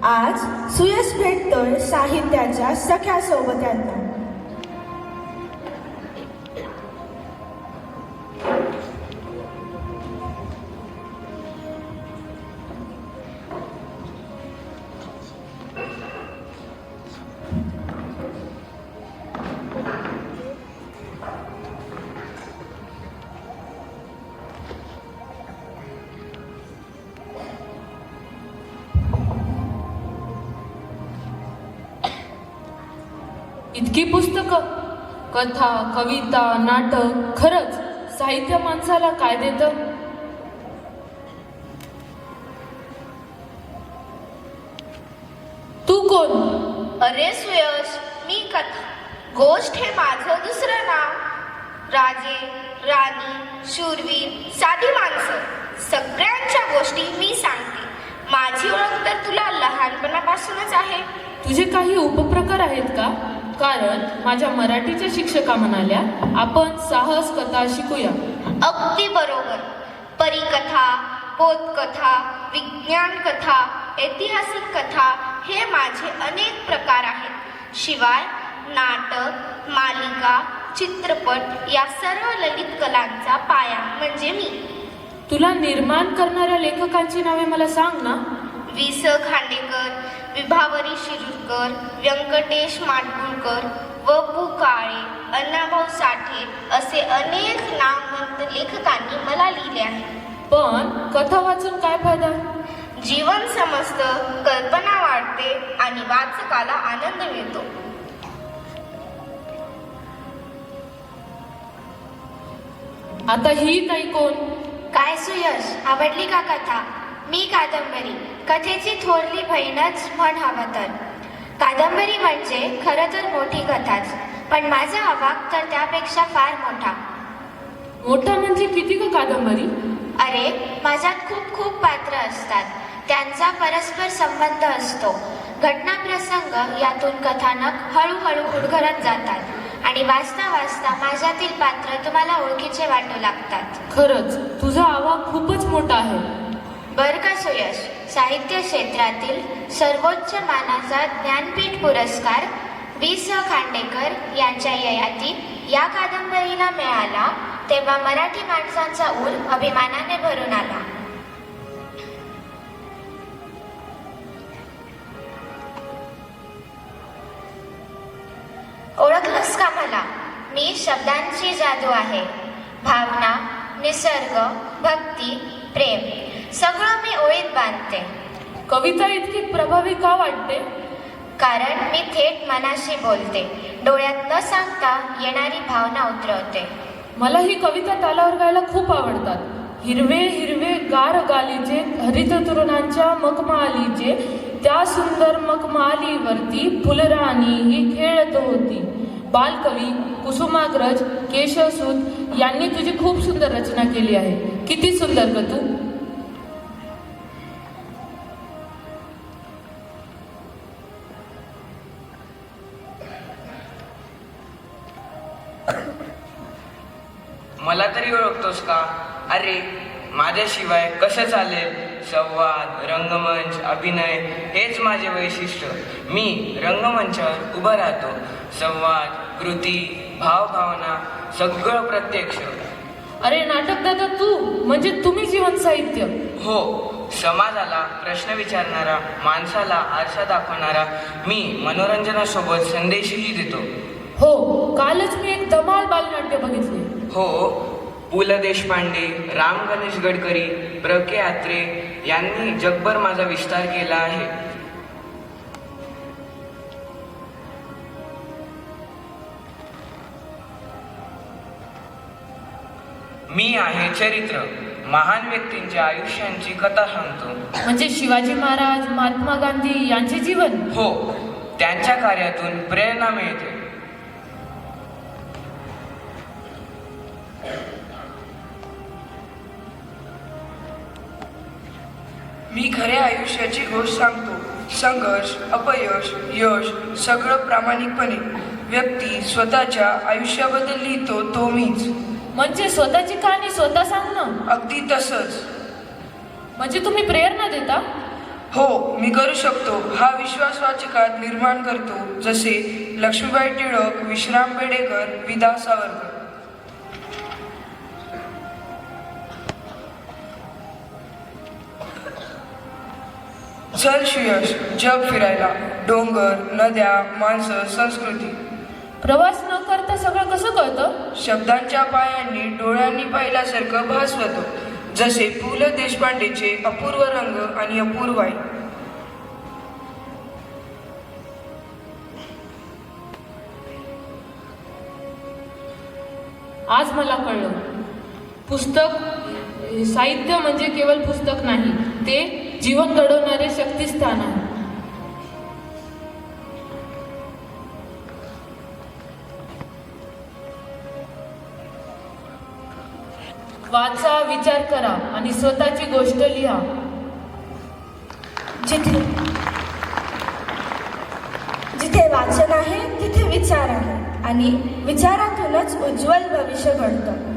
आज सुयश भेटतोय साहित्याच्या सख्या सोबत्यांना. इतकी पुस्तकं, कथा, कविता, नाटक, खरंच साहित्य माणसाला काय देतं? तू कोण? अरे सुयश, मी कथा. गोष्ट हे माझं दुसरं नाव. राजे, राणी, शूरवीर, साधी माणसं, सगळ्यांच्या गोष्टी मी सांगते. माझी ओळख तर तुला लहानपणापासूनच आहे. तुझे काही उपप्रकार आहेत का? कारण माझ्या मराठीच्या शिक्षका म्हणाल्या आपण साहस कथा शिकूया. अगदी बरोबर. परीकथा, बोधकथा, विज्ञान कथा, ऐतिहासिक कथा हे माझे अनेक प्रकार आहेत. शिवाय नाटक, मालिका, चित्रपट या सर्व ललित कलांचा पाया म्हणजे मी. तुला निर्माण करणाऱ्या लेखकांची नावे मला सांग ना. वि. स. खांडेकर, विभावरी शिरूरकर, व्यंकटेश माडगूळकर, व पु. काळे, अण्णाभाऊ साठे असे अनेक नामवंत लेखकांनी मला लिहिले आहे. पण कथा वाचून काय फायदा? जीवन समजतं, कल्पना वाढते आणि वाचकाला आनंद मिळतो. आता ही ताई कोण? काय सुयश, आवडली का कथा? मी कादंबरी, कथेची थोरली बहीणच म्हण हवं तर. कादंबरी म्हणजे खरं तर मोठी कथाच, पण माझा आवाक तर त्यापेक्षा फार मोठा. मोठा म्हणजे किती का कादंबरी? अरे, माझ्यात खूप खूप पात्र असतात, त्यांचा परस्पर संबंध असतो. घटनाप्रसंग यातून कथानक हळूहळू उलगडत जातात आणि वाचता वाचता माझ्यातील पात्र तुम्हाला ओळखीचे वाटू लागतात. खरंच तुझा आवाज खूपच मोठा आहे. बर का सुयश, साहित्य क्षेत्रातील सर्वोच्च मानाचा ज्ञानपीठ पुरस्कार वि. स. खांडेकर यांच्या ययाती या कादंबरीला मिळाला तेव्हा मराठी माणसांचा ऊर अभिमानाने भरून आला. ओळखलंस का मला? मी शब्दांची जादू आहे. भावना, निसर्ग, भक्ती, प्रेम सगळं मी ओळीत बांधते. कविता इतकी प्रभावी का वाटते? कारण मी थेट मनाशी बोलते, डोळ्यात न सांगता येणारी भावना उतरवते. मला ही कविता तालावर गायला खूप आवडतात. हिरवे हिरवे गार गालीचे, हरित तरुणांच्या मखमालीचे, त्या सुंदर मखमालीवरती फुलराणी ही खेळत होती. बालकवी कुसुमाग्रज केशवसूत यांनी तुझी खूप सुंदर रचना केली आहे. किती सुंदर ग तू. मला तरी ओळखतोस का? अरे, माझ्याशिवाय कसं चालेल? संवाद, रंगमंच, अभिनय हेच माझे वैशिष्ट्य. मी रंगमंचावर उभं राहतो. संवाद, कृती, भावभावना सगळं प्रत्यक्ष. अरे नाटक दादा तू म्हणजे तुम्ही जीवन साहित्य. हो, समाजाला प्रश्न विचारणारा, माणसाला आरसा दाखवणारा, मी मनोरंजनासोबत संदेशही देतो. हो, कालच मी एक धमाल बालनाट्य बघितले. हो, पु. ल. देशपांडे, राम गणेश गडकरी, प्र. के. अत्रे यांनी जगभर माझा विस्तार केला आहे. मी आहे चरित्र. महान व्यक्तींच्या आयुष्यांची कथा सांगतो. म्हणजे शिवाजी महाराज, महात्मा गांधी यांचे जीवन. हो, त्यांच्या कार्यातून प्रेरणा मिळते. मी खऱ्या आयुष्याची गोष्ट सांगतो. संघर्ष, अपयश, यश सगळं प्रामाणिकपणे. व्यक्ती स्वतःच्या आयुष्याबद्दल लिहितो तो मीच. म्हणजे स्वतःची कहाणी स्वतः सांगणं. अगदी तसंच. म्हणजे तुम्ही प्रेरणा देता? हो, मी करू शकतो. हा विश्वास वाचकात निर्माण करतो, जसे लक्ष्मीबाई टिळक, विश्राम पेडेकर, विदा सावरकर. चल सुयश, जग फिरायला. डोंगर, नद्या, माणसं, संस्कृती. प्रवास न करता सगळं कसं कळतं? शब्दांच्या पायांनी डोळ्यांनी पाहिल्यासारखं भासवतो, जसे पु ल देशपांडेचे अपूर्व रंग आणि अपूर्व आई. आज मला कळलं, पुस्तक साहित्य म्हणजे केवळ पुस्तक नाही, ते जीवन घडवणारे शक्तिस्थान आहे. वाचा, विचार करा आणि स्वतःची गोष्ट लिहा. जिथे जिथे वाचन आहे तिथे विचार आहे आणि विचारातूनच उज्ज्वल भविष्य घडतं.